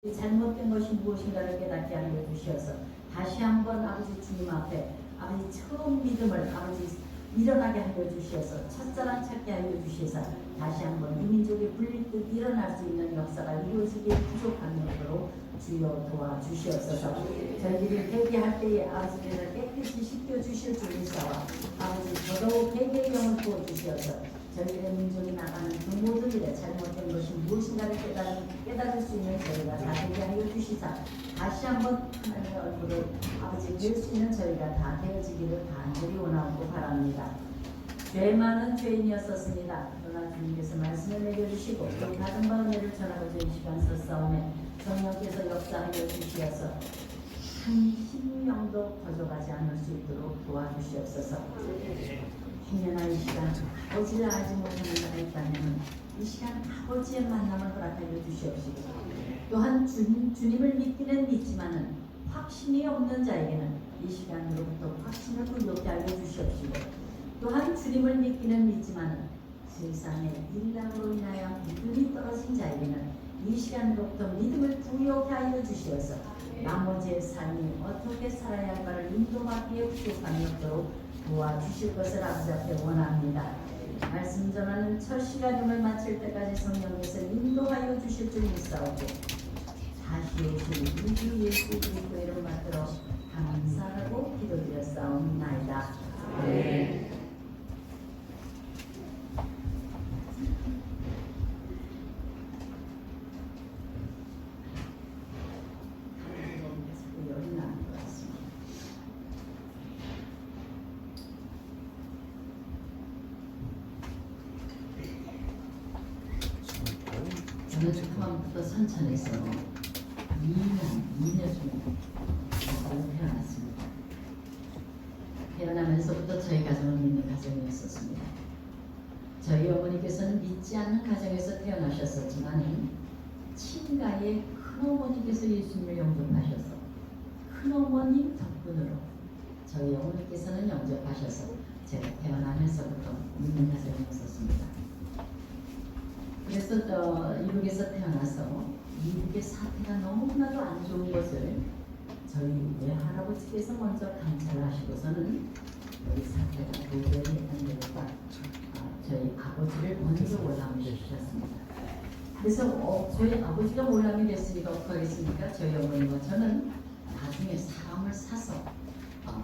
잘못된 것이 무엇인가를 깨닫게 하여 주시어서 다시 한번 아버지 주님 앞에 아버지 처음 믿음을 아버지 일어나게 하여 주시어서 첫사랑 찾게 하여 주시사 다시 한번 이 민족의 불릴듯 일어날 수 있는 역사가 이루어지기에 부족한 것으로 주여 도와주시옵소서. 저희들이 회개할 때에 아버지께서 깨끗이 씻겨주실 줄 믿사와 아버지 더더욱 회개의 영을 부어주시어서 저희들의 민족이 나가는 그 모든 일에 잘못된 것이 무엇인가를 깨달을 수 있는 저희가 다 되게 하여 주시사 다시 한번 하나님의 얼굴을 아버지 뵐 수 있는 저희가 다 되어지기를 간절히 원하고 바랍니다. 죄 많은 죄인이었었습니다. 그러나 주님께서 말씀을 내려주시고 또 받은 바 은혜를 전하고 저희 시간 섰사오매 성령께서 역사하여 주시어서 한 심령도 거저가지 않을 수 있도록 도와주시옵소서. 행여나 이 시간 아버지를 알지 못하는 자가 있다면 이 시간 아버지의 만남을 허락하여 주시옵시고 또한 주님을 믿기는 믿지만은 확신이 없는 자에게는 이 시간으로부터 확신을 불돋게 하여 주시옵시고 또한 주님을 믿기는 믿지만은 세상의 일락으로 인하여 믿음이 떨어진 자에게는 이 시간으로부터 믿음을 부여케 하여 주시어서 나머지의 삶이 어떻게 살아야 할까를 인도받기에 부족함이 없도록 도와주실 것을 아버지 앞에 원합니다. 말씀 전하는 첫 시간임을 마칠 때까지 성령께서 인도하여 주실 줄 믿사오고 다시 오실 우주 예수 그리스도의 이름 받들어 감사하고 기도드렸사옵나이다. 네. 저는 처음부터 선천에서 2년 중에 태어났습니다. 태어나면서부터 저희 가정은 믿는 가정이었었습니다. 저희 어머니께서는 믿지 않는 가정에서 태어나셨었지만 친가의 큰어머니께서 예수님을 영접하셔서 큰어머님 덕분으로 저희 어머니께서는 영접하셔서 제가 태어나면서부터 믿는 가정이었었습니다. 그래서 미국에서 태어나서 미국의 사태가 너무나도 안 좋은 것을 저희 외할아버지께서 먼저 관찰을 하시고서는 여기 사태가 도저히 안 되겠다. 저희 아버지를 먼저 월남을 시키셨습니다. 그래서 저희 아버지가 월남이 됐으니까 어떡하겠습니까? 저희 어머니와 저는 나중에 사람을 사서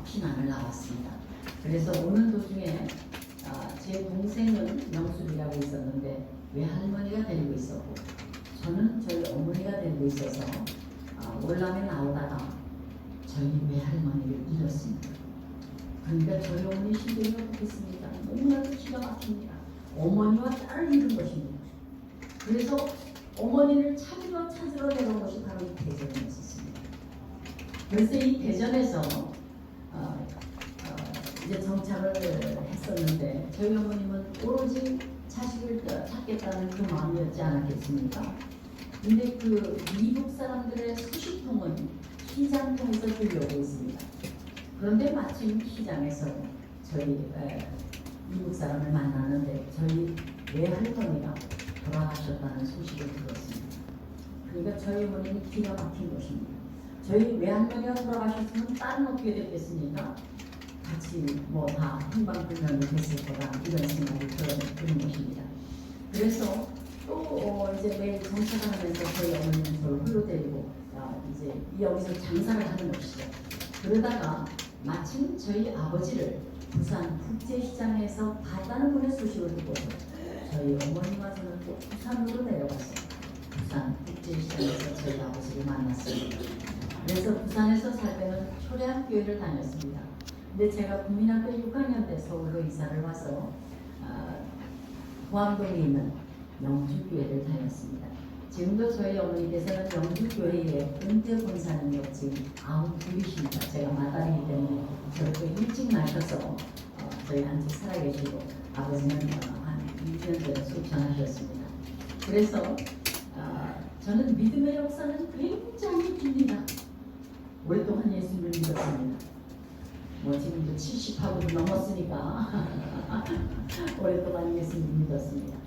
피난을 나왔습니다. 그래서 오는 도중에 제 동생은 명숙이라고 있었는데 외할머니가 데리고 있었고 저는 저희 어머니가 데리고 있어서 월남에 나오다가 저희 외할머니를 잃었습니다. 그러니까 저희 어머니 심정이 어떻겠습니까? 너무나도 기가 막힙니다. 어머니와 딸을 잃은 것입니다. 그래서 어머니를 찾으러 내려온 것이 바로 이 대전이었습니다. 그래서 이 대전에서 이제 정착을 했었는데 저희 어머님은 오로지 자식을 찾겠다는 그 마음이었지 않았겠습니까? 근데 그 미국 사람들의 수시통은 시장 통해서 들려오고 있습니다. 그런데 마침 시장에서 저희 미국 사람을 만나는데 저희 외할머니가 돌아가셨다는 소식을 들었습니다. 그러니까 저희 어머니는 기가 막힌 것입니다. 저희 외할머니가 돌아가셨으면 딸은 어떻게 됐겠습니까? 같이 뭐 다 흥방불명이 됐을 거다 이런 생각이 드는 것입니다. 그래서 또 이제 매일 정착을 하면서 저희 어머니는 저를 흘러데리고 이제 여기서 장사를 하는 것이죠. 그러다가 마침 저희 아버지를 부산 국제시장에서 봤다는 분의 소식을 듣고서 저희 어머니와 저는 또 부산으로 내려가서 부산 국제시장에서 저희 아버지를 만났습니다. 그래서 부산에서 살 때는 초래한 교회를 다녔습니다. 근데 제가 국민학교 6학년 때 서울로 이사를 와서 포항동에 있는 영주교회를 다녔습니다. 지금도 저희 어머니께서는 영주교회에 은퇴 본사님이 지금 92이십니다. 제가 마다이기 때문에 저를 또 일찍 나셔서 저희 한직 살아계시고 아버지는 한 2년 전에 소천하셨습니다. 그래서 저는 믿음의 역사는 굉장히 깁니다. 오랫동안 예수님을 믿었습니다. 뭐 지금도 70하고도 넘었으니까 오랫동안 예수님을 믿었습니다.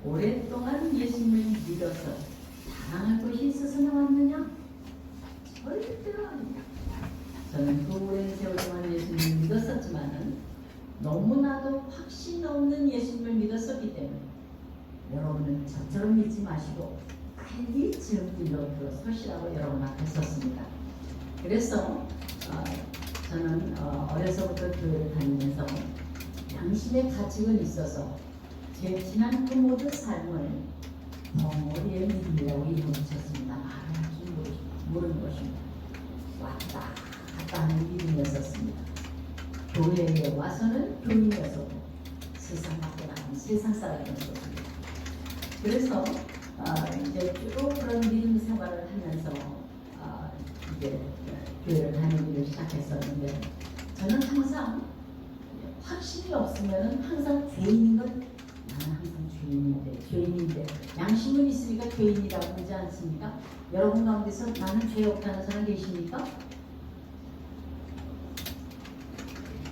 오랫동안 예수님을 믿어서 자랑할 것이 있어서 나왔느냐? 절대로 아닙니다. 저는 그 오랜 세월 동안 예수님을 믿었었지만은 너무나도 확신 없는 예수님을 믿었었기 때문에 여러분은 저처럼 믿지 마시고 빨리 지은 길로 들어서시라고 여러분 앞에 섰습니다. 그래서 저는 어려서부터 교회를 다니면서 양심의 가책은 있어서 제 지난 그 모든 삶을 덩어리의 믿음이라고 이름 붙였습니다. 말을 할 줄 모르는 것입니다. 왔다 갔다 하는 믿음이었었습니다. 교회에 와서는 교인이었었고 세상 밖에 나가면 세상 사람이었었습니다. 그래서 이제 쭉 그런 믿음 생활을 하면서 이제 교회를 다니기를 시작했었는데 저는 항상 확신이 없으면 항상 죄인인 것, 나는 항상 죄인인데 양심은 있으니까 죄인이라고 그러지 않습니까? 여러분 가운데서 나는 죄 없다는 사람 계십니까?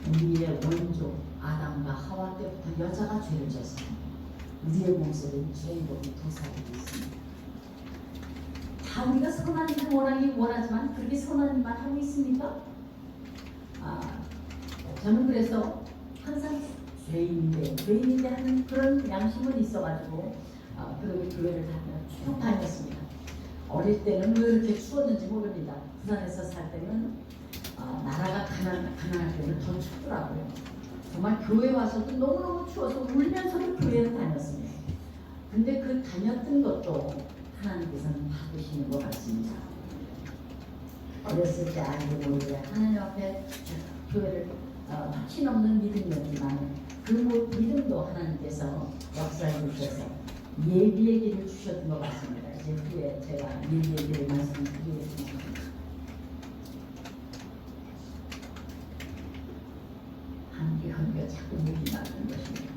우리의 원조 아담과 하와 때부터 여자가 죄를 졌습니다. 우리의 몸속에 죄인복이 도사리고 있습니다. 다 우리가 선한 일을 원하지만 그렇게 선한 일만 하고 있습니까? 저는 그래서 항상 죄인인데 하는 그런 양심은 있어가지고 그러고 교회를 쭉 다녔습니다. 어릴 때는 왜 이렇게 추웠는지 모릅니다. 부산에서 살 때는 나라가 가난할 때는 더 춥더라고요. 정말 교회 와서도 너무너무 추워서 울면서도 교회를 다녔습니다. 근데 그 다녔던 것도 하나님께서는 받으시는 것 같습니다. 어렸을 때 알고 모르게 하나님 앞에 교회를 확신 없는 믿음이었지만 그 믿음도 하나님께서 역사해 주셔서 예비의 길을 주셨던 것 같습니다. 이제 후에 제가 예비의 길을 말씀드리겠습니다. 한개 자꾸 물이 나는 것입니다.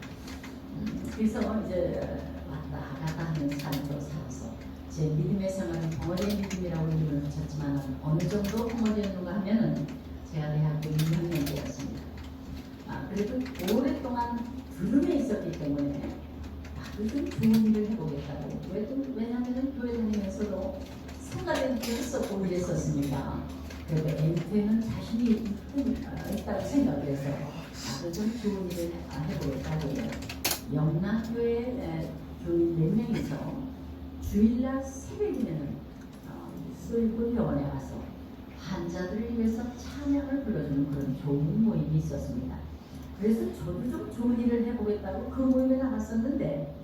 그래서 이제 왔다 갔다 하는 삶으로 살아서 제 믿음의 생활은 덩어리의 믿음이라고 이름을 붙였지만 어느 정도 덩어리였는가 하면은 제가 대학교 2학년 때였습니다. 그래도 오랫동안 들음에 있었기 때문에 나도 좀 좋은 일을 해보겠다고. 왜냐하면 교회 다니면서도 성가대도 했었고 그랬었으니까. 그래도 MT는 자신이 있다고 생각을 해서 나도 좀 좋은 일을 해보겠다고 영락교회 교인 4명이서 주일날 새벽이면은 쏠고 병원에 가서 환자들을 위해서 찬양을 불러주는 그런 좋은 모임이 있었습니다. 그래서 저도 좀 좋은 일을 해보겠다고 그 모임에 나갔었는데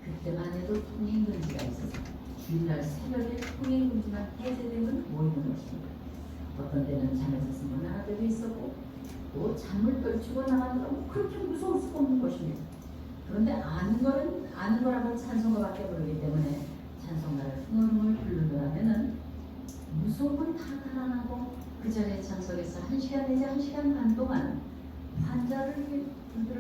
그때만 해도 통행금지가 있어서 주일날 새벽에 통행금지만 해제되면 모이는 것입니다. 어떤 때는 잠에서 승문하는 때도 있었고 또 잠을 떨치고 나가더라도 그렇게 무서울 수가 없는 것입니다. 그런데 아는 거라고 찬송가밖에 모르기 때문에 찬송가를 흥얼흥얼 부르려면은 무서움은 다 달아나고 그 자리에 참석해서 1시간 내지 1시간 반 동안 환자들을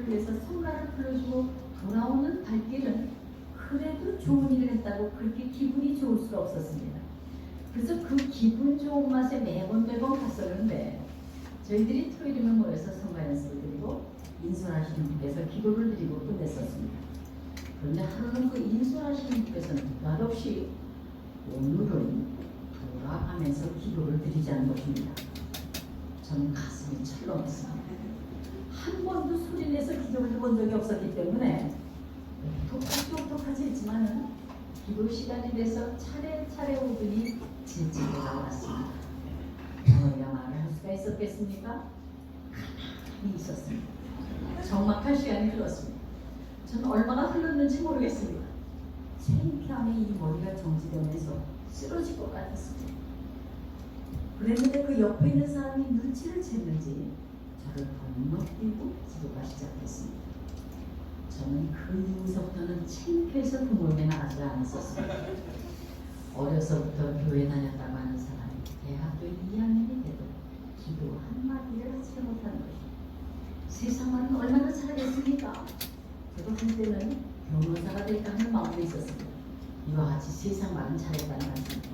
위해서 성가를 불러주고 돌아오는 발길은 그래도 좋은 일을 했다고 그렇게 기분이 좋을 수가 없었습니다. 그래서 그 기분 좋은 맛에 매번 갔었는데 저희들이 토요일에 모여서 성가 연습을 드리고 인솔하시는 분께서 기도를 드리고 끝냈었습니다. 그런데 하루는 그 인솔하시는 분께서는 맛없이 오늘은 돌아가면서 기도를 드리자는 것입니다. 저는 가슴이 철렁했습니다. 한 번도 소리 내서 기도를 해본 적이 없었기 때문에 독하지 했지만은 기도 시간이 돼서 차례차례 오더니 진짜가 왔습니다. 뭐야 말을 할 수가 있었겠습니까? 가만히 있었습니다. 적막한 시간이 흘렀습니다. 저는 얼마나 흘렀는지 모르겠습니다. 창피함에 이 머리가 정지되면서 쓰러질 것 같았습니다. 그랬는데 그 옆에 있는 사람이 눈치를 챘는지 저를 건너뛰고 기도가 시작했습니다. 저는 그 이후서부터는 창피해서 그 모임에 나가지 않았었습니다. 어려서부터 교회 다녔다고 하는 사람이 대학교 2학년이 돼도 기도 한마디를 하지 못하는 것입니다. 세상은 얼마나 잘하겠습니까? 저도 한때는 변호사가 될까 하는 마음도 있었습니다. 이와 같이 세상 말은 잘했다는 말씀입니다.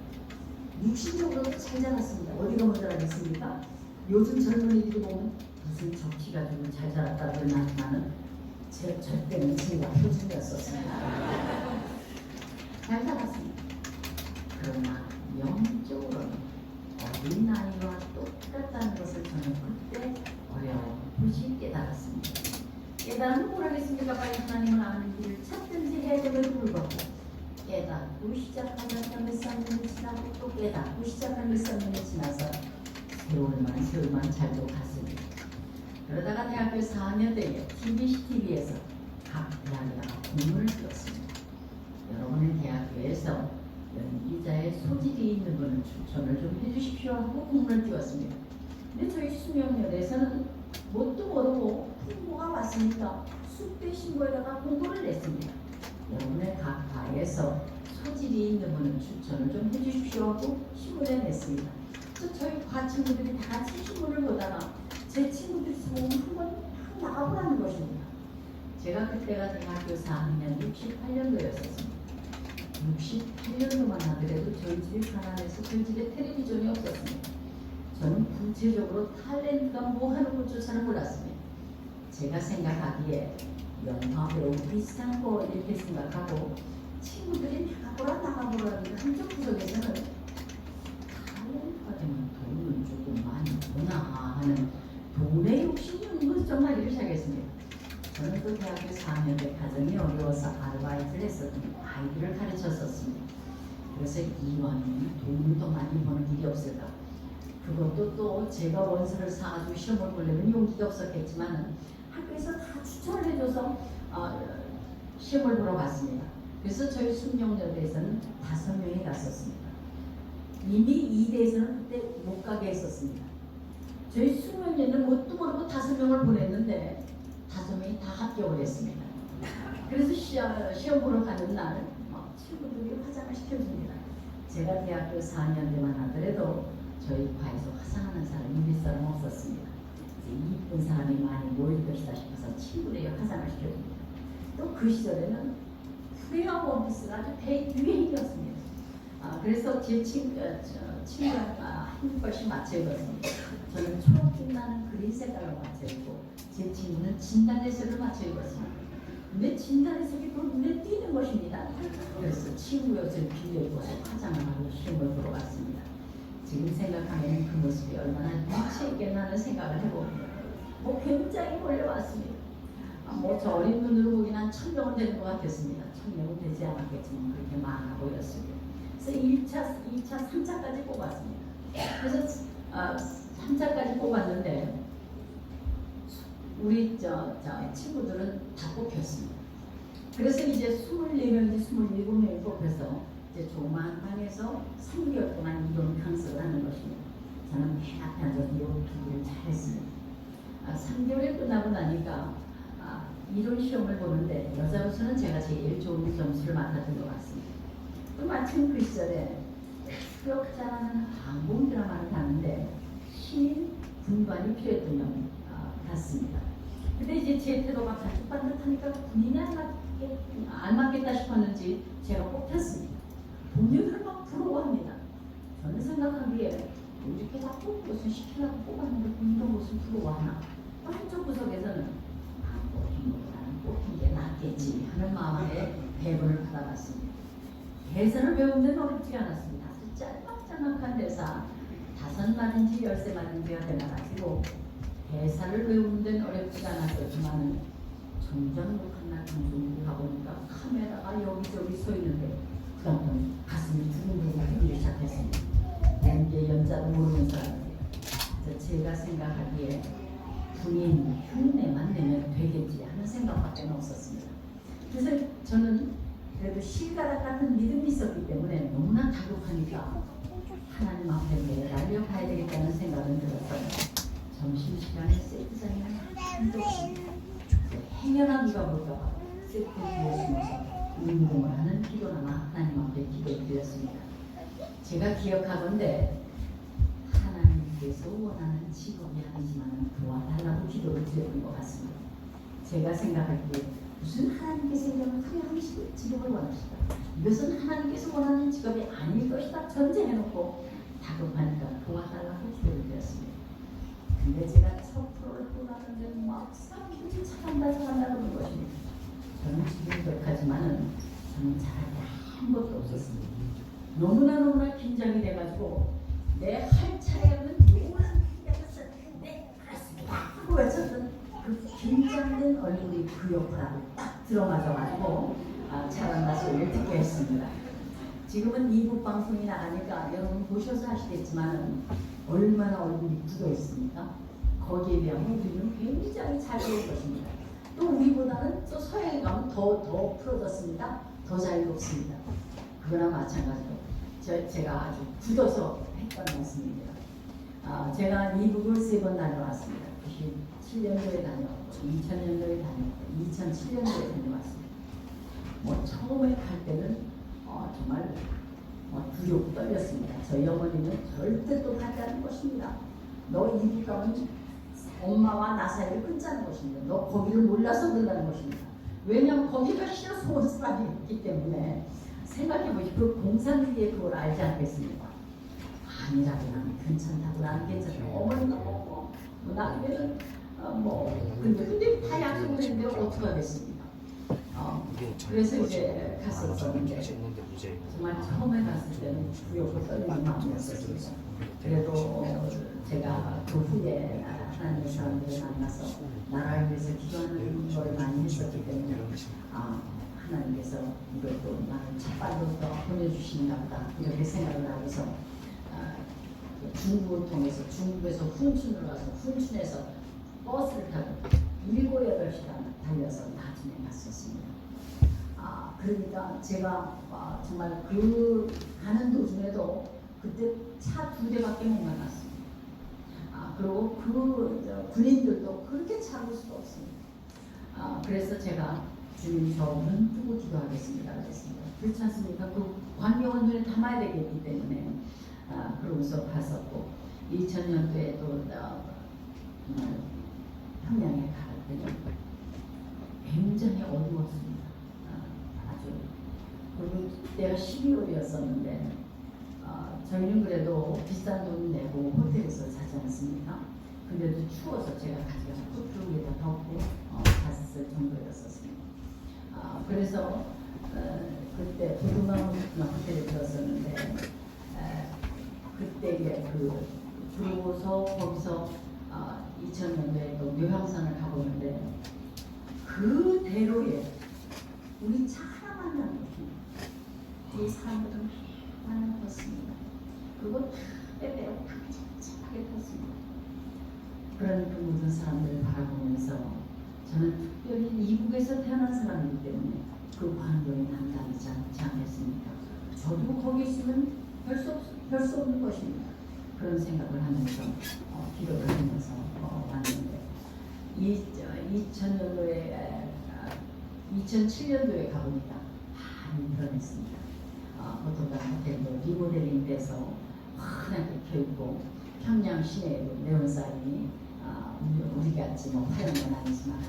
육신적으로도 잘 자랐습니다. 어디가 모자라겠습니까? 요즘 젊은이들이 보면 무슨 적기 가지고 잘 자랐다고 그러나는 저 때는 제가 표준이었었습니다. 잘 자랐습니다. 그러나 영적으로는 어린아이와 똑같다는 것을 저는 그때 어렴풋이 깨달았습니다. 깨달으면 뭘 하겠습니까? 빨리 하나님을 아는 길을 찾든지 해야 됨에도 불구하고 깨닫고 시작하다가 몇 년이 지나고 또 깨닫고 시작한 몇 년이 지나서 세월만 잘도 갔습니다. 그러다가 대학교 4학년 때에 TV에서 각 대학에다가 공문을 띄웠습니다. 여러분의 대학교에서 연기자의 소질이 있는 분을 추천을 좀 해주십시오 하고 공문을 띄웠습니다. 근데 저희 수명여대에서는 뭣도 모르고 홍보가 왔으니까 숙대 신고에다가 공고를 냈습니다. 여러분의 각 과에서 소질이 있는 분을 추천을 좀 해주십시오 하고 신문에 냈습니다. 그래서 저희 과 친구들이 다 같이 신문을 보다가 제 친구들이 보면 한번 나가보라는 것입니다. 제가 그때가 대학교 4학년 68년도였었습니다. 68년도만 하더라도 저희 집이 가난해서 저희 집에 텔레비전이 없었습니다. 저는 구체적으로 탤런트가 뭐 하는 것조차는 몰랐습니다. 제가 생각하기에 영화 배우 비슷한 거 이렇게 생각하고 친구들이 나가보라는데 한쪽 구석에서는 탤런트가 되면 돈을 조금 많이 버나 하는 돈의 욕심이 있는 것을 좀 알기 시작했습니다. 저는 또 대학교 4학년 때 가정이 어려워서 아르바이트를 했었더니 아이들을 가르쳤었습니다. 그래서 이왕이면 돈을 더 많이 버는 길이 없을까. 그것도 또 제가 원서를 사가지고 시험을 보려면 용기가 없었겠지만 학교에서 다 추천을 해줘서 시험을 보러 갔습니다. 그래서 저희 숙명여대에서는 5명이 갔었습니다. 이미 2대에서는 그때 못 가게 했었습니다. 저희 숙명여대는 뭣도 모르고 5명을 보냈는데 5명이 다 합격을 했습니다. 그래서 시험 보러 가는 날 친구들이 화장을 시켜줍니다. 제가 대학교 4학년 때만 하더라도 저희 과에서 화장하는 사람이 몇 사람 없었습니다. 이쁜 사람이 많이 모일 것이다 싶어서 친구들이 화장을 시켜줍니다. 또 그 시절에는 후레와 원피스가 아주 대유행이었습니다. 그래서 제 친구가 한 벌씩 맞춰 입었습니다. 저는 초록빛 나는 그린 색깔로 맞춰 입고 제 친구는 진달래색을 맞춰 입었습니다. 근데 진달래색이 또 눈에 띄는 것입니다. 그래서 친구 옷을 빌려 입어서 화장을 하고 시험을 보러 갔습니다. 지금 생각하면 그 모습이 얼마나 미치 있겠나는 생각을 해봅니다. 굉장히 몰려왔습니다. 저 어린 눈으로 보기는 한 1000명은 되는 것 같았습니다. 1000명은 되지 않았겠지만 그렇게 많아 보였습니다. 그래서 1차, 2차, 3차까지 뽑았습니다. 그래서 3차까지 뽑았는데 우리 친구들은 다 뽑혔습니다. 그래서 이제 24명인지 27명이 뽑혀서 이제 조그마한 방에서 3개월 동안 이론 강습을 하는 것입니다. 저는 맨 앞에 앉아서 이론 기기를 잘했습니다. 3개월이 끝나고 나니까 이론 시험을 보는데 여자로서는 제가 제일 좋은 점수를 맡았던 것 같습니다. 또 마침 그 시절에 수역자라는 항공 드라마를 봤는데 신인 군관이 필요했던 것 같습니다. 근데 이제 제 태도가 반듯반듯하니까 군인이 안 맞겠다 싶었는지 제가 뽑혔습니다. 동료들 막 부러워합니다. 저는 생각하기에 이렇게 다 무슨 시키려고 뽑았는데 군인도 무슨 부러워하나. 또 한쪽 구석에서는 뽑힌 것보다는 뽑힌 게 낫겠지 하는 마음에 대본을 받아봤습니다. 대사를 배우는 데는 어렵지 않았습니다. 아주 짤막짤막한 대사 5마디인지 13마디인지가 되나가지고 대사를 외우는 데는 어렵지 않았었지만 정장 녹한 날 방송국에 가보니까 카메라가 여기저기 서 있는데 그다음부터는 가슴이 두근두근 뛰기 시작했습니다. 내 연자도 모르는 사람이에요. 제가 생각하기에 군인 흉내만 내면 되겠지 하는 생각밖에 없었습니다. 그래서 저는 그래도 실가락 같은 믿음이 있었기 때문에 너무나 다급하니까 하나님 앞에 매달려 가야 되겠다는 생각은 들었어요. 점심시간에 세트장에 한도 없이 행여나 누가 볼까봐 세트 뒤에 숨어서 운동을 하는 기도나마 하나님 앞에 기도를 드렸습니다. 제가 기억하건대 하나님께서 원하는 직업이 아니지만 도와달라고 기도를 드렸던 것 같습니다. 제가 생각할 때 무슨 하나님께서 이런 화려한 직업을 원하시다. 이것은 하나님께서 원하는 직업이 아닐 것이다. 전제해놓고 다급하니까 도와달라고 기도를 드렸습니다. 근데 제가 첫 프로를 하고 나는데 막 사람들이 잘한다 그러는 것입니다. 저는 지금 기억하지만은 저는 잘할 게 아무것도 없었습니다. 너무나 긴장이 돼가지고 내 할 차례는 요만 긴장해서 네 그렇습니다 하고 외쳤던 그 긴장된 얼굴이 그 옆으로 딱 들어맞아가지고 잘한다 소리를 듣게 했습니다. 지금은 2부 방송이 나가니까 여러분 보셔서 아시겠지만 얼마나 얼굴이 굳어 있습니까? 거기에 비하면 우리는 굉장히 잘 되는 것입니다. 또 우리보다는 또 서양에 가면 더 풀어졌습니다. 더 자유롭습니다. 그거나 마찬가지로 제가 아주 굳어서 했던 말씀입니다. 제가 미국을 3번 다녀왔습니다. 97년도에 다녀왔고 2000년도에 다녀왔고 2007년도에 다녀왔습니다. 처음에 갈 때는 정말 두렵고 떨렸습니다. 저희 어머니는 절대 또 가지 않는 것입니다. 너 이국 가면 엄마와 나 사이를 끊자는 것입니다. 너 거기를 몰라서 그런다는 것입니다. 왜냐하면 거기가 싫어서 온 사람이 있기 때문에 생각해보시고 그 공산주의에 그걸 알지 않겠습니까? 아니라고 나는 괜찮다고 나는 괜찮다고 어머니가 나에게는 근데 다 약속을 했는데 어떻게 하겠습니까? 그래서 이제 갔었는데 정말 처음에 갔을 때는 두렵고 떨리는 마음이었습니다. 그래도 제가 그 후에 하나님의 사람들을 만나서 나라를 위해서 기도하는 걸 많이 했었기 때문에 하나님께서 이것도 나를 첫발로 보내주시는가 보다 이렇게 생각을 하면서 중국을 통해서 중국에서 훈춘을 가서 훈춘에서 버스를 타고 7, 8시간 달려서 나중에 갔었습니다. 그러니까 제가 정말 그 가는 도중에도 그때 차 2대밖에 못 만났습니다. 그리고 그 군인들도 그렇게 참을 수가 없습니다. 그래서 제가 주님 저 눈 뜨고 기도하겠습니다. 그랬습니다. 그렇지 않습니까? 그 광경은 눈에 담아야 되겠기 때문에 그러고서 갔었고 2000년도에 또 평양에 갈 때는 굉장히 어두웠습니다. 아주 그리고 때가 12월이었었는데 저희는 그래도 비싼 돈 내고 호텔에서 자지 않습니까? 근데도 추워서 제가 가져가서 코트 위에다 덮고 잤을 정도였었습니다. 그래서 그때 부두망 호텔에 들었었는데 그때 그러고서 거기서 2000년도에 또 묘향산을 가보는데 그 대로에 우리 차 하나만 남은 것입니다. 이 사람들은 하나만 탔습니다. 그거 다 빼빼로 다 착착하게 탔습니다. 그런 그 모든 사람들을 바라보면서 저는 특별히 이국에서 태어난 사람이기 때문에 그 광경이 남다르지 않지 않겠습니까? 저도 거기 있으면 별 수 없는 것입니다. 그런 생각을 하면서 기도를 하면서 왔는데 2007년도에 가보니까 많이 변했습니다. 보통가 호텔도 리모델링 돼서 환하게 켜있고 평양 시내에도 네온사인이 우리같이 화려한 건 아니지만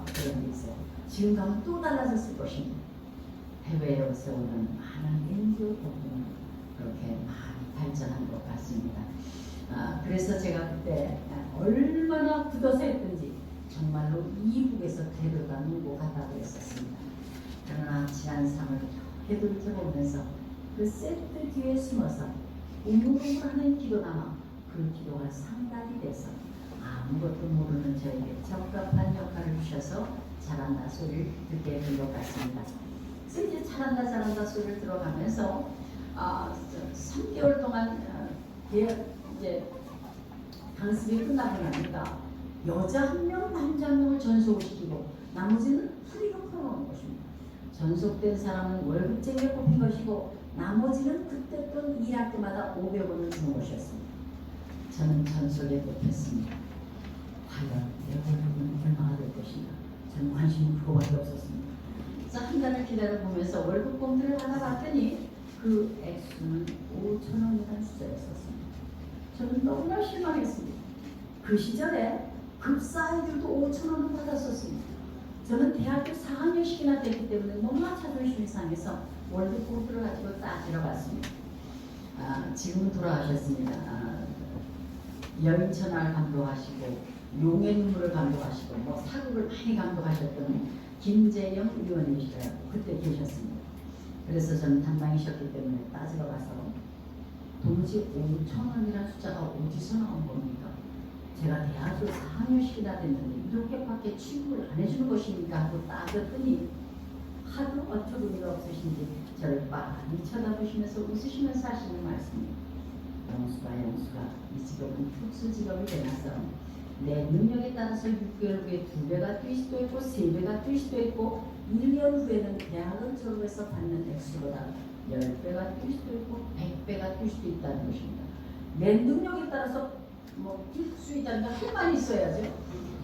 그런 게 있어요. 지금 가면 또 달라졌을 것입니다. 해외에서 오는 많은 인도 부분은 그렇게 많이 발전한 것 같습니다. 그래서 제가 그때 얼마나 굳어서 했든지 정말로 이북에서 데려다 놓고 갔다고 했었습니다. 그러나 지난 3월 되돌켜보면서 그 세트 뒤에 숨어서 우물우물하는 기도나마 그 기도가 상달이 돼서 아무것도 모르는 저에게 적합한 역할을 주셔서 잘한다 소리를 듣게 된 것 같습니다. 그래서 이제 잘한다 소리를 들어가면서 3개월 동안 이제 강습이 끝나고 나니까 여자 한 명, 남자 한 명을 전속을 시키고 나머지는 프리로 풀어놓은 것입니다. 전속된 사람은 월급쟁이에 뽑힌 것이고 나머지는 그때 돈 일할 때마다 500원을 주는 것이었습니다. 저는 전속에 뽑혔습니다. 과연 내 월급은 얼마나 될 것인가? 저는 관심이 그거밖에 없었습니다. 그래서 한 달을 기다려보면서 월급 봉투를 하나 봤더니 그 액수는 5,000원이라는 숫자였었습니다. 저는 너무나 실망했습니다. 그 시절에 급사아이들도 5,000원을 받았었습니다. 저는 대학교 4학년씩이나 됐기 때문에 너무나 자존심이 상해서 월급 봉투를 가지고 따지러 갔습니다. 지금은 돌아가셨습니다. 여인천하를 감독하시고 용의 눈물을 감독하시고 사극을 많이 감독하셨던 김재영 의원이시라고 그때 계셨습니다. 그래서 저는 담당이셨기 때문에 따지러 가서 도무지 5,000원이라는 숫자가 어디서 나온 겁니까? 제가 대학교 4학년씩이나 됐는데 이렇게밖에 취급을 안 해주는 것입니까? 하고 따졌더니 하도 어처구니가 없으신지 저를 빤히 쳐다보시면서 웃으시면서 하시는 말씀입니다. 영수가 이 직업은 특수 직업이 되나서 내 능력에 따라서 6개월 후에 2배가 뛸 수도 있고 3배가 뛸 수도 있고 1년 후에는 대학을 졸업해서 받는 액수보다 10배가 뛸 수도 있고 100배가 뛸 수도 있다는 것입니다. 내 능력에 따라서 뛸 수 있다는 건 힘만 있어야죠.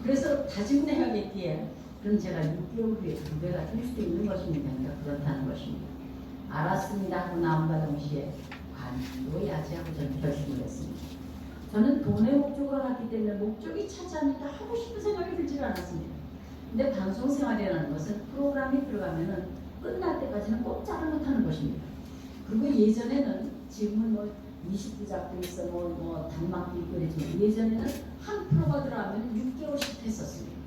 그래서 다짐을 해야겠기에 그럼 제가 6개월 후에 2배가 뛸 수도 있는 것입니까? 그러니까 그렇다는 것입니다. 알았습니다 하고 나온과 동시에 관둬야지 하고 저는 결심을 했습니다. 저는 돈의 목적으로 갔기 때문에 목적이 차지하니까 하고 싶은 생각이 들지 않았습니다. 근데 방송 생활이라는 것은 프로그램이 들어가면은 끝날 때까지는 꼼짝을 못하는 것입니다. 그리고 예전에는 지금은 20부작도 있어 단막도 있고 그랬지만 예전에는 한 프로가 들어가면 6개월씩 했었습니다.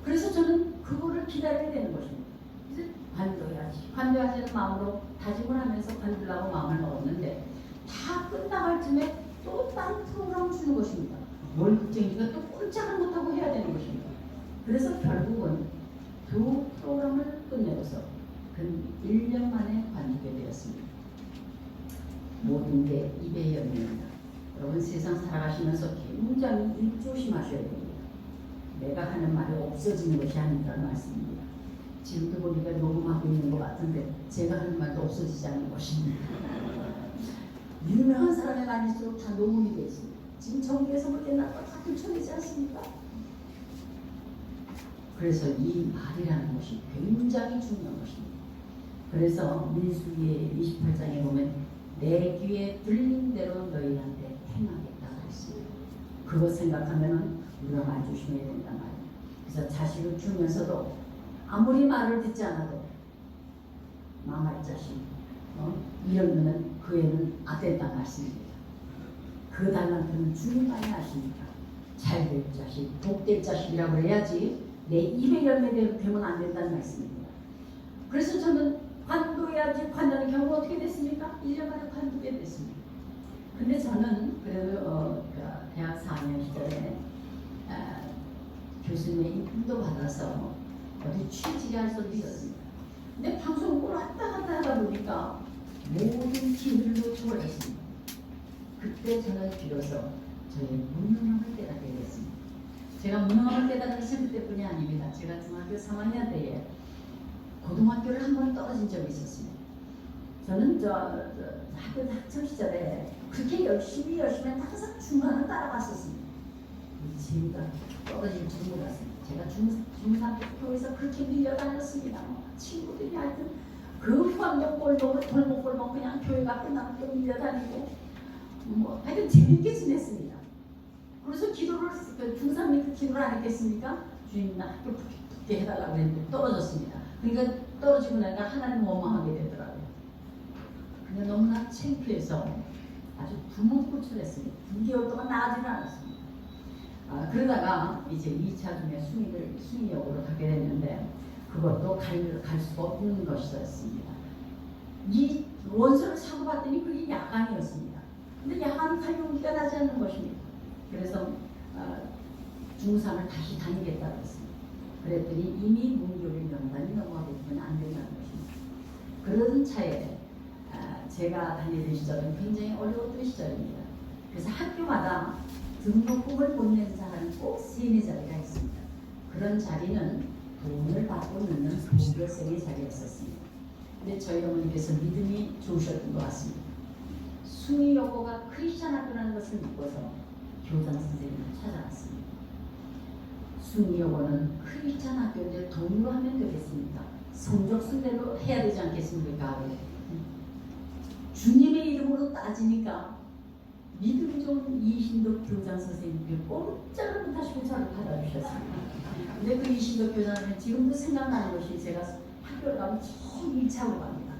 그래서 저는 그거를 기다려야 되는 것입니다. 그래서 관둬야지는 마음으로 다짐을 하면서 관두려고 마음을 먹었는데 다 끝나갈 쯤에 또 다른 프로그램을 주는 것입니다. 뭘 걱정이니까 또 꼼짝을 못하고 해야 되는 것입니다. 그래서 결국은 두 프로그램을 끝내고서 그 1년 만에 관두게 되었습니다. 모든 게 입의 열매입니다. 여러분 세상 살아가시면서 굉장히 일조심하셔야 됩니다. 내가 하는 말이 없어지는 것이 아니라는 말씀입니다. 지금도 보니까 녹음하고 있는 것 같은데 제가 하는 말도 없어지지 않는 것입니다. 유명한 사람의 말일수록 다 녹음이 되어 있습니다. 지금 정부에서 볼 때는 다 들춰내지 않습니까? 그래서 이 말이라는 것이 굉장히 중요한 것입니다. 그래서 민수기 28장에 보면 내 귀에 들린 대로 너희한테 행하겠다고 했습니다. 그거 생각하면 우리가 말 조심해야 된단 말이에요. 그래서 자식을 주면서도 아무리 말을 듣지 않아도 망할 자식 이러면은 그 애는 안 된다는 말씀입니다. 그 달란트는 주님만이 아시니까 잘될 자식, 복될 자식이라고 해야지 내 입의 열매대로 되면 안 된다는 말씀입니다. 그래서 저는 관둬야지 관두는 경우가 어떻게 됐습니까? 1년 만에 관두게 됐습니다. 근데 저는 그래도 대학 4학년 시절에 교수님의 인도 받아서 어디 취직을 할 수도 있었습니다. 근데 방송국을 왔다 갔다 하다 보니까 모든 기회를 초월했습니다. 그때 저는 비로소 저의 무능함을 깨닫게 됐습니다. 제가 무능함을 깨닫는 것은 그때뿐이 아닙니다. 제가 중학교 3학년 때에 고등학교를 한 번 떨어진 적이 있었습니다. 저는 학창 시절에 그렇게 열심히 항상 중간을 따라갔었습니다. 제가 떨어질 줄 몰랐습니다. 제가 중상교에서 그렇게 밀려다녔습니다. 친구들이 하여튼 그 골목 그냥 교회가 끝나면 또 밀려다니고 하여튼 재밌게 지냈습니다. 그래서 기도를 중3 밑에 기도를 안 했겠습니까? 주님 나 학교 붙게 해달라고 했는데 떨어졌습니다. 그러니까 떨어지고 나니까 하나님 원망하게 되더라고요. 근데 너무나 창피해서 아주 두문고출했습니다. 2개월 동안 나아지는 않았습니다. 그러다가 이제 2차 중에 숭의역으로 가게 됐는데 그것도 갈 수가 없는 것이었습니다. 이 원서를 사고 봤더니 그게 야간이었습니다. 근데 야간은 갈 용기가 나지 않는 것입니다. 그래서 중3을 다시 다니겠다고 했습니다. 그랬더니 이미 문교를 명단이 넘어가기 때문에 안 된다는 것입니다. 그런 차에 제가 다니던 시절은 굉장히 어려웠던 시절입니다. 그래서 학교마다 등록금을 못 낸 사람이 꼭 3-4자리가 있습니다. 그런 자리는 돈을 받고 넣는 공교생의 자리였었습니다. 근데 저희 어머니께서 믿음이 좋으셨던 것 같습니다. 숭의 여고가 크리스찬 학교라는 것을 믿고서 교장 선생님을 찾아왔습니다. 숭의 여고는 크리스찬 학교인데 돈으로 하면 되겠습니까? 성적 순대로 해야 되지 않겠습니까? 주님의 이름으로 따지니까 믿음이 좋은 이신덕 교장 선생님께 꼼짝을 못하시고 저를 받아주셨습니다. 근데 그 이신덕 교장은 지금도 생각나는 것이 제가 학교를 가면 처음 1차로 갑니다.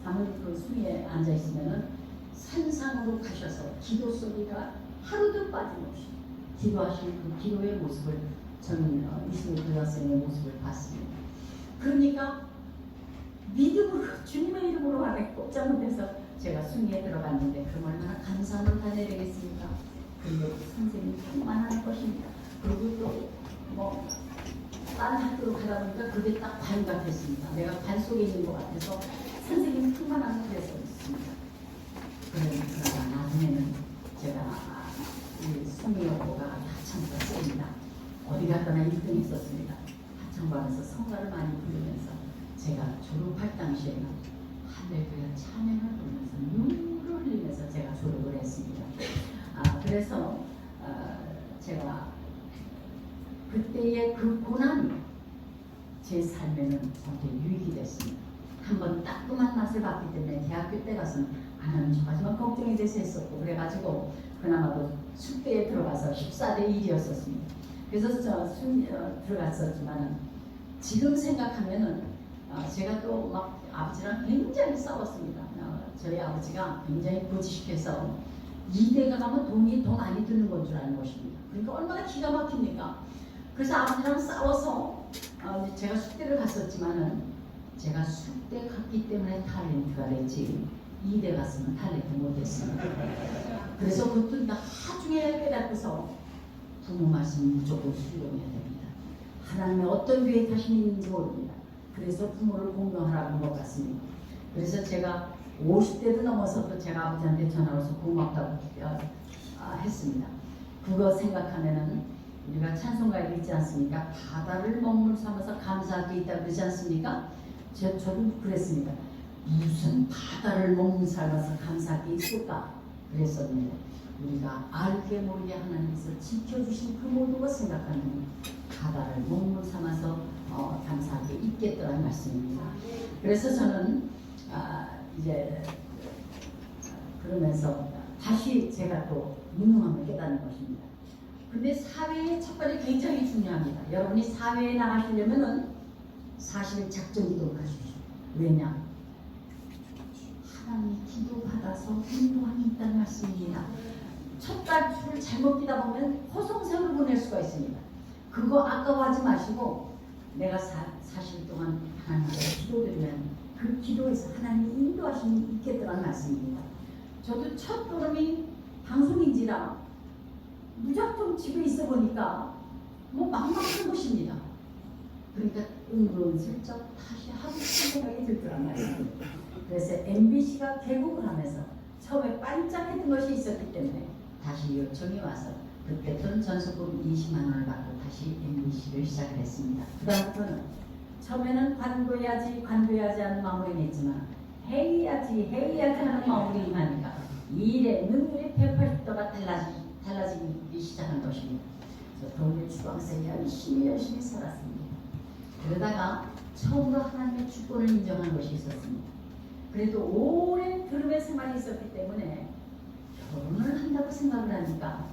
가면 그 숭이에 앉아있으면 산상으로 가셔서 기도 소리가 하루도 빠짐없이 기도하시는 그 기도의 모습을 저는 이신덕 교장 선생님의 모습을 봤습니다. 그러니까 믿음으로 주님의 이름으로 안에 꼼짝 못해서 제가 순위에 들어갔는데 그럼 얼마나 감사함을 다녀야 되겠습니까? 그리고 선생님이 충만할 것입니다. 그리고 또뭐 딴 학교로 가다 보니까 그게 딱 반 같았습니다. 내가 반 속에 있는 것 같아서 선생님이 충만한 그래서 있습니다. 그러나 나중에는 제가 이 순위 여고가 합창부가 씁니다. 어디 갔거나 1등 했었습니다. 합창반에서 성가를 많이 부르면서 제가 졸업할 당시에는 할렐루야 찬양을 부르면서 눈물을 흘리면서 제가 졸업을 했습니다. 그래서 제가 그때의 그 고난이 제 삶에는 저한테 유익이 됐습니다. 한번 따끔한 맛을 봤기 때문에 대학교 때 가서는 안 하는 척하지만 걱정이 돼서 했었고 그래가지고 그나마도 숙대에 들어가서 14대 1이었었습니다. 그래서 들어갔었지만 지금 생각하면은 제가 또 막 아버지랑 굉장히 싸웠습니다. 저희 아버지가 굉장히 고지식해서 2대가 가면 돈이 더 많이 드는 건 줄 아는 것입니다. 그러니까 얼마나 기가 막힙니까? 그래서 아버지랑 싸워서 제가 숙대를 갔었지만은 제가 숙대 갔기 때문에 탤런트가 됐지 2대 갔으면 탤런트 못했습니다. 그래서 그것도 나중에 깨닫고서 부모 말씀 무조건 순종해야 됩니다. 하나님의 어떤 계획하심이 있는지 모릅니다. 그래서 부모를 공경하라는 것 같습니다. 그래서 제가 50대도 넘어서도 제가 아버지한테 전화해서 고맙다고 했습니다. 그거 생각하면은 우리가 찬송가에 있지 않습니까? 바다를 먹물 삼아서 감사할 게 있다고 그러지 않습니까? 저도 그랬습니다. 무슨 바다를 먹물 삼아서 감사할 게 있을까? 그랬었는데 우리가 알게 모르게 하나님께서 지켜주신 그 모든 것 생각하면 바다를 먹물 삼아서 감사할 게 있겠더라는 말씀입니다. 그래서 저는 이제 그러면서 다시 제가 또 유능함을 깨닫는 것입니다. 근데 사회의 첫발이 굉장히 중요합니다. 여러분이 사회에 나가시려면은 사실 작전 기도를 하십시오. 왜냐? 하나님이 기도 받아서 인도함이 있다는 말씀입니다. 첫 달을 잘못 뛰다 보면 허송세월을 보낼 수가 있습니다. 그거 아까워하지 마시고 내가 40일 동안 하나님께 기도드리면 그 기도에서 하나님이 인도하심이 있겠다는 말씀입니다. 저도 첫 걸음이 방송인지라 무작정 집에 있어 보니까 뭐 막막한 것입니다. 그러니까 은근슬쩍 다시 하고 싶은 생각이 들더란 말입니다. 그래서 MBC가 개국을 하면서 처음에 반짝했던 것이 있었기 때문에 다시 요청이 와서 그때부터는 전속금 20만 원을 받고 다시 MBC를 시작을 했습니다. 그 다음부터는 처음에는 관둬야지 하는 마음으로 했지만 해야지 하는 마음으로 임하니까 일의 능률이 180도가 달라지기 시작한 것입니다. 그래서 동일 주방생 열심히 살았습니다. 그러다가 처음으로 하나님의 주권을 인정한 것이 있었습니다. 그래도 오랜 들음의 생활이 있었기 때문에 결혼을 한다고 생각을 하니까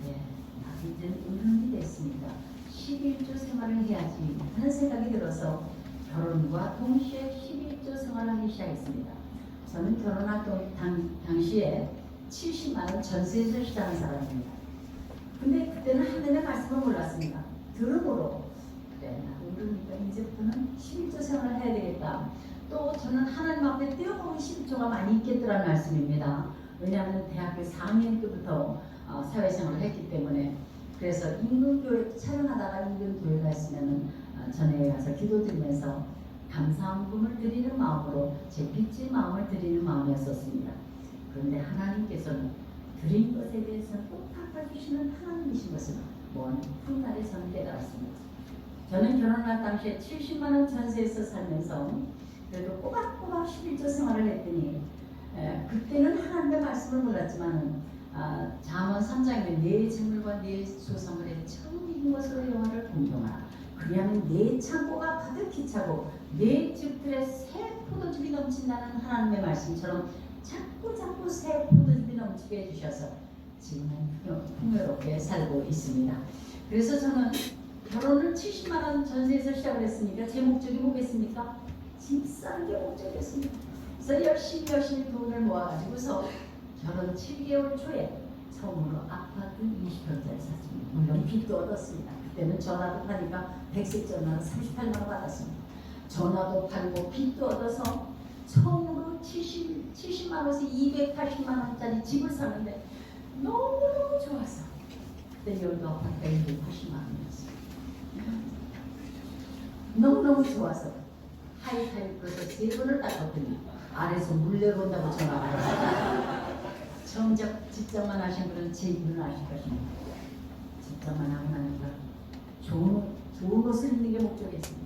그래 나도 이제 어른이 됐으니까 11조 생활을 해야지 하는 생각이 들어서 결혼과 동시에 11조 생활을 하기 시작했습니다. 저는 결혼할 당시에 70만 원 전세에서 시작한 사람입니다. 근데 그때는 하나님의 말씀을 몰랐습니다. 들음으로 그래 나도 어른이니까 이제부터는 11조 생활을 해야 되겠다. 또 저는 하나님 앞에 뛰어보는 11조가 많이 있겠더라는 말씀입니다. 왜냐하면 대학교 4학년 때부터 사회생활을 했기 때문에 그래서 인근교회 촬영하다가 인근교회가 있으면 전에 가서 기도드리면서 감사함금을 드리는 마음으로 제 빚진 마음을 드리는 마음이었었습니다. 그런데 하나님께서는 드린 것에 대해서는 꼭 갚아주시는 하나님이신 것을 먼 훗날에 저는 깨달았습니다. 저는 결혼할 당시에 70만 원 전세에서 살면서 그래도 꼬박꼬박 11조 생활을 했더니 그때는 하나님의 말씀을 몰랐지만 잠언 3장에 내 재물과 내 소산물에 처음 익은 것으로 여호와를 공경하라. 그리하면 내 창고가 가득히 차고 내 집들의 새 포도즙이 넘친다는 하나님의 말씀처럼 자꾸 새 포도즙이 넘치게 해주셔서 지금은 풍요롭게 살고 있습니다. 그래서 저는 결혼을 70만 원 전세에서 시작을 했으니까 제 목적이 뭐겠습니까? 집 사는 게 목적이었습니다. 그래서 열심히 돈을 모아가지고서 결혼 7개월 초에 처음으로 아파트 20평짜리 샀습니다. 물론 빚도 얻었습니다. 그때는 전화도 하니까 100세 전화로 38만 원 받았습니다. 전화도 팔고 빚도 얻어서 처음으로 70만 원에서 280만 원짜리 집을 사는데 너무너무 좋았어. 그때 여기도 아파트가 280만 원이었어. 너무너무 좋아서 하이타이프에서 3번을 닦았더니 아래서 물 내려온다고 전화가 왔어요. 정작 직장만 하신 분은 제 이유는 아실 것입니다. 직장만 하고 나니까 좋은 옷을 입는 게 목적이었습니다.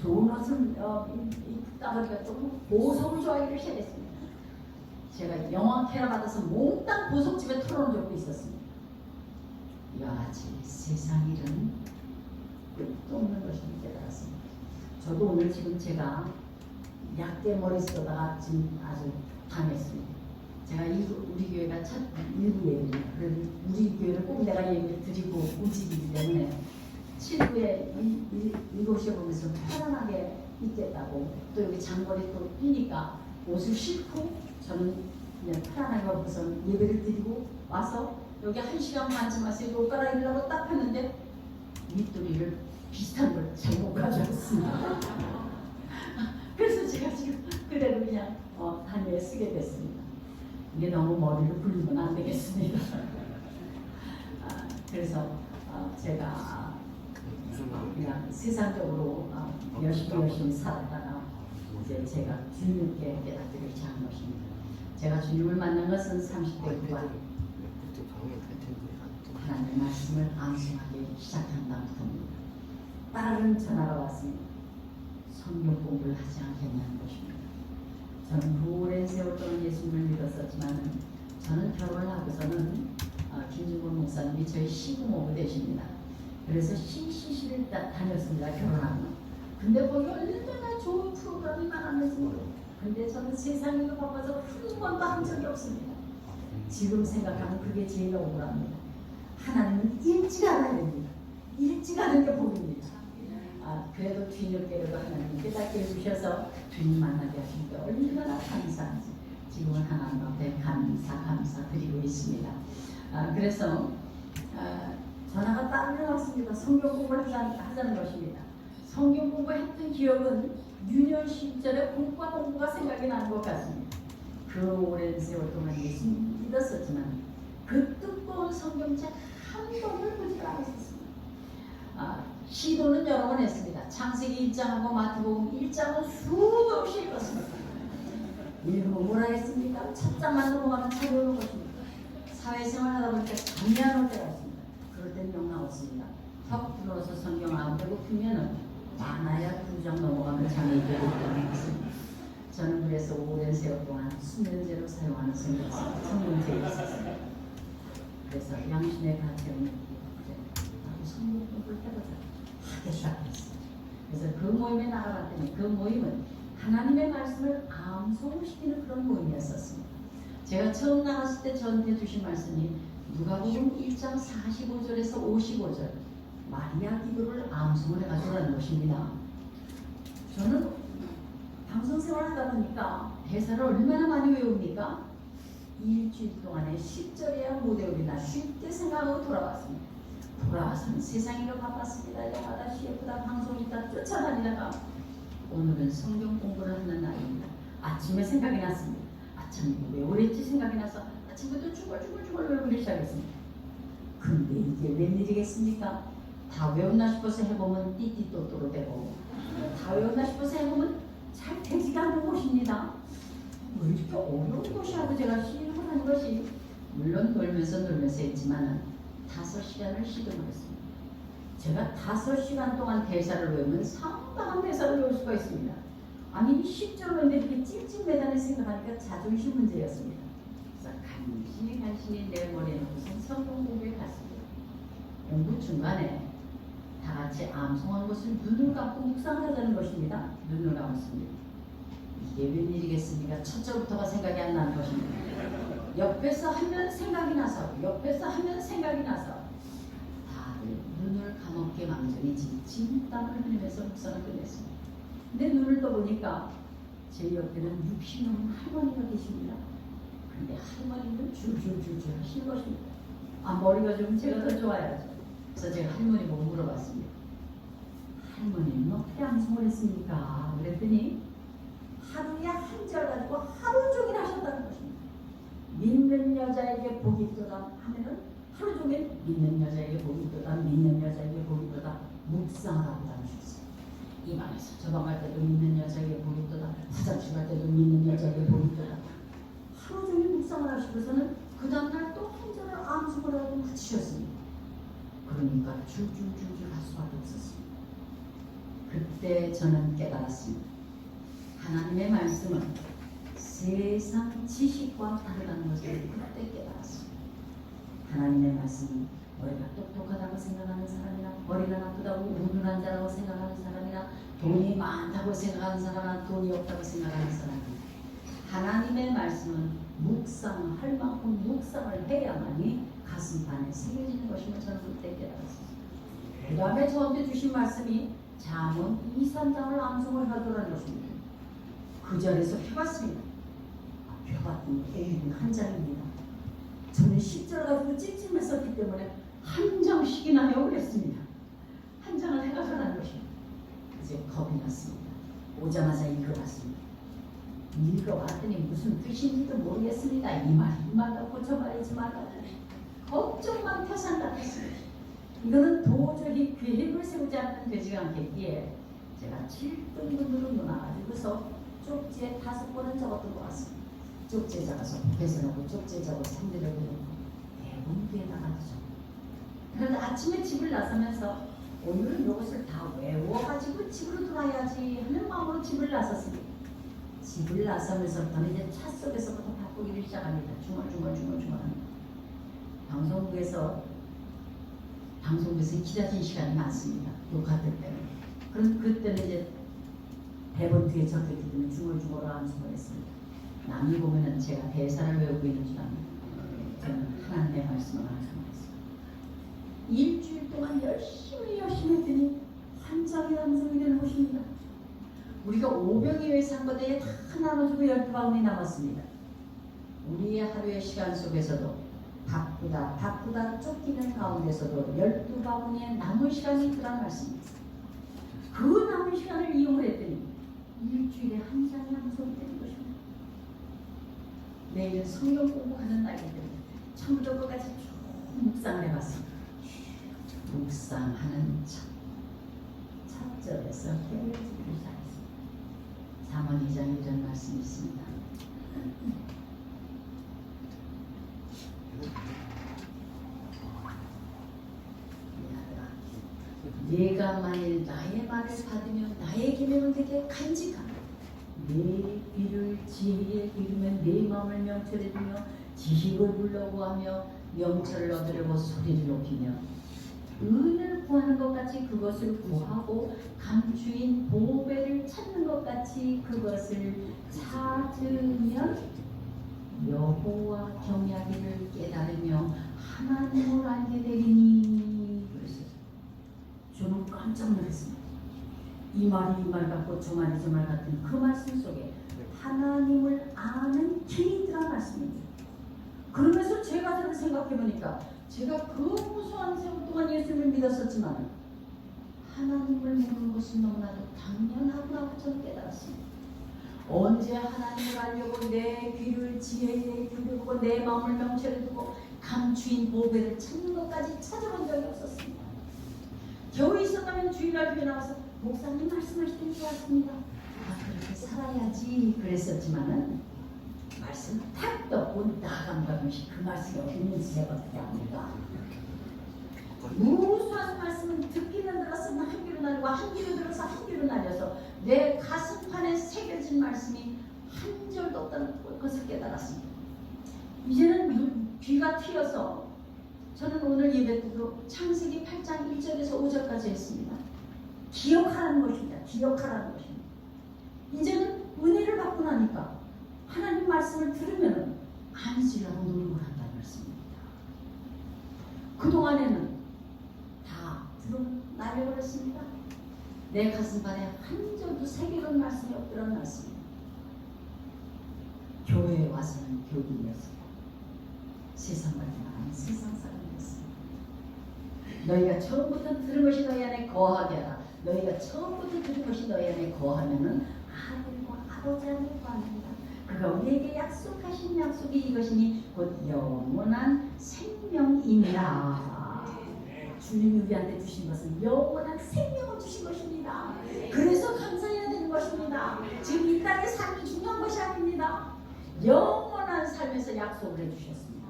좋은 옷을 입다 보니까 또 보석을 좋아하기를 시작했습니다. 제가 영화 테러 받아서 몽땅 보석집에 털어놓은 적도 있었습니다. 여하지 세상 일은 끝도 없는 것을 깨달았습니다. 저도 오늘 지금 제가 약대 머리 쓰다가 지금 아주 당했습니다. 제가 우리 교회가 첫 일부 예배입니다. 그래서 우리 교회를 꼭 내가 예배를 드리고 움직이기 때문에 7부에 이곳에 보면서 편안하게 있겠다고 또 여기 장거리 또 뛰니까 옷을 싣고 저는 그냥 편안하게 우선 예배를 드리고 와서 여기 1시간 반쯤 와서 옷 갈아입으려고 딱 했는데 밑도리를 비슷한 걸 잘못 가져왔습니다. 그래서 제가 지금 그대로 그냥 단위에 쓰게 됐습니다. 이게 너무 머리를 굴리면 안 되겠습니다. 그래서 제가 그냥 세상적으로 열심히 살았다가 이제 제가 주님께 깨닫기를 시작한 것입니다. 제가 주님을 만난 것은 30대 후반 하나님의 말씀을 암송하기 시작한 다음부터입니다. 빠른 전화가 왔습니다. 성경 공부를 하지 않겠냐는 것입니다. 저는 오랜 세월 동안 예수님을 믿었었지만 저는 결혼을 하고서는 김준곤 목사님이 저희 시부모가 되십니다. 그래서 CCC를 다녔습니다. 결혼하면. 근데 거기 얼마나 좋은 프로그램이 많았는지 모르고. 근데 저는 세상에 바빠서 한 번도 한 적이 없습니다. 지금 생각하면 그게 제일 억울합니다. 하나님은 일찍 알아야 됩니다. 일찍 아는 게 복입니다. 그래도 뒤늦게라도 하나님 깨닫게 해주셔서 주님 만나게 하신 게 얼마나 감사한지 지금은 하나님 앞에 감사드리고 있습니다. 그래서 전화가 따로 왔습니다. 성경 공부를 하자는 것입니다. 성경 공부했던 기억은 유년 시절에 공부가 생각이 나는 것 같습니다. 그 오랜 세월 동안 예수 믿었었지만 그 두꺼운 성경책 한 번을 보지 않았습니다. 시도는 여러 번 했습니다. 창세기 1장하고 마태복음 1장은 수도 없이 읽었습니다. 읽으면 뭐라 했습니까? 첫 장만 넘어가면 찾아오는 것입니다. 사회생활 하다 보니까 잠이 안 올 때가 있습니다. 그럴 때는 영 나왔습니다. 턱 들어서 성경 안 배고프면은 많아야 2장 넘어가면 잠이 들게 있습니다. 저는 그래서 오랜 세월 동안 수면제로 사용하는 성경책이 있었습니다. 그래서 양심의 가치를 느끼고 성경 공부를 해보자 하기 시작했어요. 그래서 그 모임에 나가봤더니 그 모임은 하나님의 말씀을 암송시키는 그런 모임이었었습니다. 제가 처음 나갔을 때 저한테 주신 말씀이 누가복음 1장 45절에서 55절 마리아 기도를 암송을 해가지고 하는 것입니다. 저는 방송 생활을 하다 보니까 대사를 얼마나 많이 외웁니까? 일주일 동안에 10절이야 못 외웁니다. 쉽게 생각하고 돌아왔습니다. 돌아와서는 세상이 바빴습니다. 영화다 CF다 방송 있다 쫓아다니다가 오늘은 성경 공부를 하는 날입니다. 아침에 생각이 났습니다. 아침 이거 왜 오랬지 생각이 나서 아침부터 중얼중얼 외우기 시작했습니다. 근데 이게 웬일이겠습니까? 다 외웠나 싶어서 해보면 띠띠또또로 되고 다 외웠나 싶어서 해보면 잘 되지가 않는 것입니다. 왜 이렇게 어려운 것이 하고 제가 시험을 하는 것이 물론 놀면서 했지만 5시간을 시도를 했습니다. 제가 5시간 동안 대사를 외우면 상당한 대사를 외울 수가 있습니다. 아니 10절 외우는데 이렇게 찔찔매단에 생각하니까 자존심 문제였습니다. 그래서 간신히 내 머리에 놓고선 성경 공부에 갔습니다. 공부 중간에 다 같이 암송한 것을 눈을 감고 묵상하자는 것입니다. 눈을 감았습니다. 이게 웬일이겠습니까? 첫 절부터가 생각이 안 나는 것입니다. 옆에서 하면 생각이 나서 다들 눈을 감았게 망정이 진땀을 흘리면서 묵상을 끝냈습니다. 근데 눈을 떠보니까 제 옆에는 60 넘은 할머니가 계십니다. 근데 할머니는 줄줄줄줄 하시는 것입니다. 머리가 좀 제가 더 좋아야죠. 그래서 제가 할머니 보고 물어봤습니다. 할머니는 어떻게 암송을 했습니까? 그랬더니 하루에 한 절 가지고 하루 종일 하셨다는 것입니다. 믿는 여자에게 복이 있도다 하면은 하루 종일 믿는 여자에게 복이 있도다, 믿는 여자에게 복이 있도다 묵상하라고 다니셨어요. 이 방에서 저 방 갈 때도 믿는 여자에게 복이 있도다, 화장실 갈 때도 믿는 여자에게 복이 있도다. 하루 종일 묵상을 하시고서는 그 다음날 또 한 절을 암송을 하고 그치셨습니다. 그러니까 줄줄줄줄 할 수밖에 없었습니다. 그때 저는 깨달았습니다. 하나님의 말씀은 세상 지식과 다르다는 것을 그때 깨달았습니다. 하나님의 말씀은 머리가 똑똑하다고 생각하는 사람이나 머리가 나쁘다고 우둔한 자라고 생각하는 사람이나 돈이 많다고 생각하는 사람이나 돈이 없다고 생각하는 사람이나 하나님의 말씀은 묵상할 만큼 묵상을 해야만이 가슴판에 새겨지는 것임을 저는 그때 깨달았습니다. 그 다음에 저한테 주신 말씀이 잠언 2, 3장을 암송을 하더라는 것입니다. 그 자리에서 펴봤습니다. 펴봤더니 에이 한 장입니다. 저는 10절 가지고 찜찜했었기 때문에 한 장씩이나 해요 그랬습니다. 한 장을 해가서라는 것입니다. 이제 겁이 났습니다. 오자마자 읽어봤습니다. 읽어봤더니 무슨 뜻인지도 모르겠습니다. 이 말 갖고 저 말이지 말라. 걱정만 태산 같았습니다. 이거는 도저히 계획을 세우지 않는 되지가 않겠기에 제가 7등분으로 놓아가지고서 쪽지에 5번은 적었던 것 같습니다. 쪽지에 적어서 배선하고 쪽지에 적어서 상대를 놓고 대본 뒤에다가 적어. 그런데 아침에 집을 나서면서 오늘은 이것을 다 외워가지고 집으로 돌아야지 하는 마음으로 집을 나섰습니다. 집을 나서면서부터는 이제 차 속에서부터 바꾸기를 시작합니다. 중얼중얼 방송국에서 기다린 시간이 많습니다. 녹화될 때는. 그럼 그때는 이제 대본 뒤에 적혀있기 때문에 중얼중얼 암송을 했습니다. 남이 보면은 제가 대사를 외우고 있는 줄 압니다. 저는 하나님의 말씀을 암송했습니다. 일주일 동안 열심히 했더니 한 장의 암송이 되는 것입니다. 우리가 5병이 외상거대에 다 나눠주고 12바구니 남았습니다. 우리의 하루의 시간 속에서도 바쁘다 쫓기는 가운데서도 12바구니의 남은 시간이 있더란 말씀입니다. 그 남은 시간을 이용을 했더니 일주일에 한 장의 암송이 되는 것입니다. 내일은 성경 공부하는 날이기 때문에 처음부터 끝까지 쭉 묵상을 해봤습니다. 묵상하는 첫 절에서 깨어지기 시작했습니다. 잠언 2장 1절 말씀이 있습니다. 내가 만일 나의 말을 받으며 나의 계명을 되게 간직하며 내 귀를 지혜에 기르면 내 마음을 명철에 두며 지식을 불러구하며 명철을 얻으려고 소리를 높이며 은을 구하는 것 같이 그것을 구하고 감추인 보배를 찾는 것 같이 그것을 찾으면 여호와 경외하기를 깨달으며 하나님을 알게 되리니. 그랬어요. 저는 깜짝 놀랐습니다. 이 말이 이 말 같고 저 말이 저 말 같은 그 말씀 속에 하나님을 아는 길이 있더라 말씀입니다. 그러면서 제가 저를 생각해보니까 제가 그 무수한 세월 동안 예수님을 믿었었지만 하나님을 모르는 것이 너무나도 당연하구나 저는 깨달았습니다. 언제 하나님을 알려고 내 귀를 지혜에 기울이고 내 마음을 명철에 두고 감추인 보배를 찾는 것까지 찾아본 적이 없었습니다. 겨우 있었다면 주일날 교회 나와서 목사님 말씀하실 때 좋았습니다. 그렇게 살아야지 그랬었지만은 말씀 탁 떴고 나간다 것이 그 말씀이 어디 있는지 제가 어떻게 압니까? 무수한 말씀은 듣기는 들었으면 한 귀로 날리고 한 귀로 들어서 한 귀로 날려서 내 가슴판에 새겨진 말씀이 한 절도 없다는 것을 깨달았습니다. 이제는 귀가 트여서 저는 오늘 예배 때도 창세기 8장 1절에서 5절까지 했습니다. 기억하라는 것입니다. 기억하라는 것입니다. 이제는 은혜를 받고 나니까 하나님 말씀을 들으면 안수라고 노력을 한다는 말씀입니다. 그동안에는 다 날려버렸습니다. 내 가슴판에 한 절도 새기는 말씀이 없더란 말씀입니다. 교회에 와서는 교인이었습니다. 세상 같은 나라는 세상 사람이었습니다. 너희가 처음부터 들은 것이 너희 안에 거하게 하라. 너희가 처음부터 들은 것이 너희 안에 거하면은 아들과 아버지 안에 거한다. 그가 우리에게 약속하신 약속이 이것이니 곧 영원한 생명이니라. 주님이 우리한테 주신 것은 영원한 생명을 주신 것입니다. 그래서 감사해야 되는 것입니다. 지금 이 땅의 삶이 중요한 것이 아닙니다. 영원한 삶에서 약속을 해주셨습니다.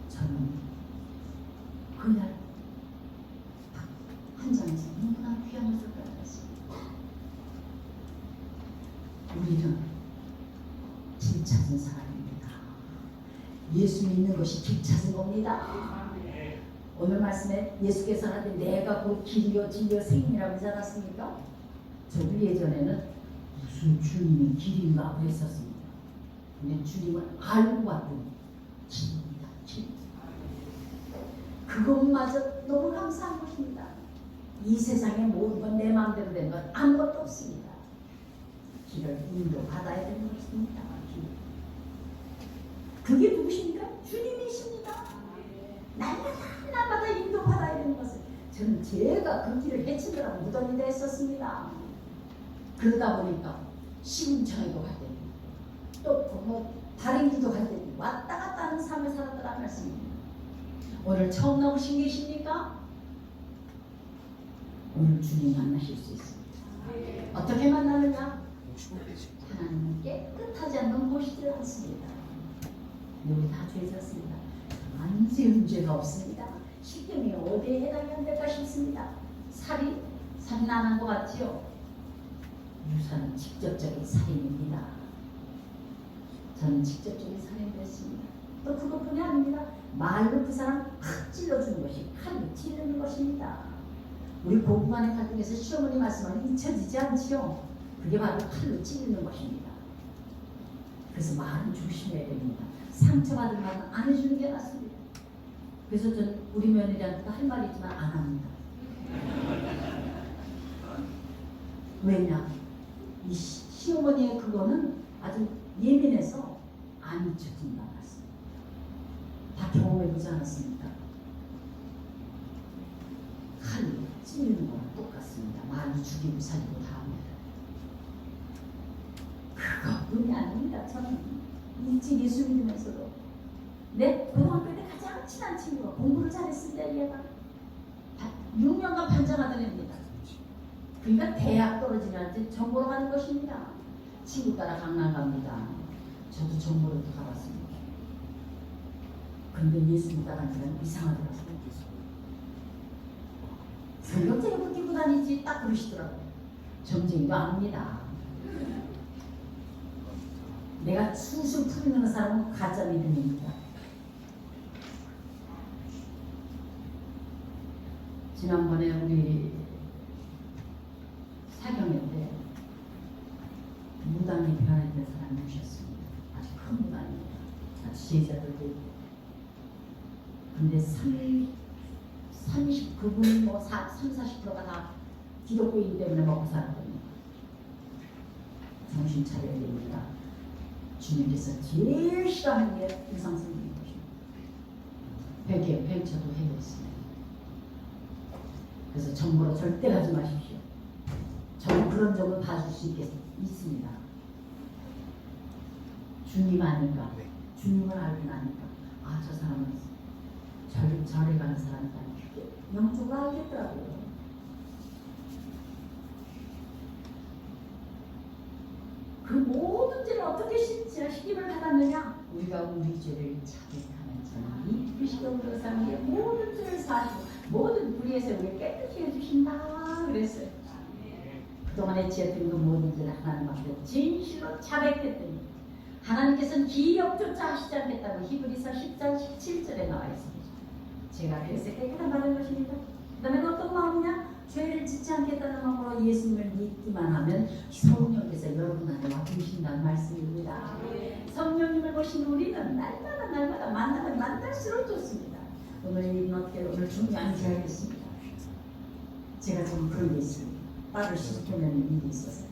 저는 그날 현장에서 너무나 귀한 것을 받았습니다. 우리는 길 찾은 사람입니다. 예수 믿는 것이 길 찾은 겁니다. 오늘 말씀에 예수께서 하는데 내가 곧 길이요 진리요 생명이라고 하지 않았습니까? 저도 예전에는 무슨 주님이 길인가 그랬었습니다. 근데 주님을 알고 왔더니 길입니다. 길. 그것마저 너무 감사한 것입니다. 이 세상의 모든 건 내 마음대로 된 건 아무것도 없습니다. 길을 인도받아야 되는 것입니다. 길. 그게 누구십니까? 주님이십니다. 날마다 인도받아야 되는 것을 저는 제가 그 길을 헤치느라고 무덤이 됐었습니다. 그러다 보니까 시궁창에도 갈 때니 또 다른 길도 갈 때니 왔다 갔다 하는 삶을 살았더라는 말씀입니다. 오늘 처음 나오신 계십니까? 오늘 주님 만나실 수 있습니다. 어떻게 만나느냐? 하나님은 깨끗하지 않는 곳이지 않습니다. 우리 다 죄졌습니다. 안지은 죄가 없습니다. 십계명이 어디에 해당이 안 될까 싶습니다. 살인 안 한 것 같지요? 유사는 직접적인 살인입니다. 저는 직접적인 살인됐습니다. 또 그것뿐이 아닙니다. 말로 그 사람 확 찔러주는 것이 칼로 찌르는 것입니다. 우리 고부간의 갈등에서 시어머니 말씀은 잊혀지지 않지요. 그게 바로 칼로 찌르는 것입니다. 그래서 말은 조심해야 됩니다. 상처받은 말은 안 해주는 게 낫습니다. 그래서 전 우리 며느리한테도 할 말이 있지만 안 합니다. 왜냐? 이 시어머니의 그거는 아주 예민해서 안 잊혀진다 말씀. 다 경험해보지 않았습니까? 칼로 찌르는 거랑 똑같습니다. 말이 죽이고 살리고 다 합니다. 그것뿐이 아닙니다. 저는 일찍 예수 믿으면서도 내 고등학교 때 가장 친한 친구가 공부를 잘했습니다. 얘가 6년간 반장하던 애입니다. 그러니까 대학 떨어지는한테 정보로 가는 것입니다. 친구 따라 강남 갑니다. 저도 정보로 가봤습니다. 근데 예수 믿다가 이상하더라고요. 성경책에 붙이고 다니지 딱 그러시더라고요. 점쟁이도 아닙니다. 내가 술술 풀리는 사람은 가짜 믿음입니다. 지난번에 우리 사경회 때 무당이 변했던 사람이 오셨습니다. 아주 큰 무당입니다. 아주 제자들도 있고. 근데 30, 뭐 40%가 다 기독교인 때문에 먹고 살았거든요. 정신 차려야 됩니다. 주님께서 제일 싫어하는 게 이상성인 것입니다. 벤처도 해냈습니다. 그래서 정보로 절대 가지 마십시오. 저는 그런 점을 봐줄 수 있습니다. 주님 아니까, 주님을 알고 나니까, 아, 저 사람은 절에 가는 사람이다. 영적으로 알겠더라고요. 그 모든 죄를 어떻게 시김을 받았느냐? 우리가 우리 죄를 자백하는 자는 이쁘시고 그러사는 모든 죄를 사시고 모든 불의에서 우리를 깨끗이 해주신다 그랬어요. 그동안에 지었던 그 모든 죄를 하나님 앞에 진실로 자백했더니 하나님께서는 기억조차 하시지 않겠다고 히브리서 10장 17절에 나와 있습니다. 제가 그래서 깨끗한 받은 것입니다. 그 다음에 어떤 마음이냐? 죄를 짓지 않겠다는 마음으로 예수님을 믿기만 하면 성령께서 여러분 안에 와 계신다는 말씀입니다. 성령님을 보신 우리는 날마다 만나면 만날수록 좋습니다. 오늘 중요한 게 하겠습니다. 제가 좀 그런 게 있습니다. 딸을 시켜내는 일이 있었어요.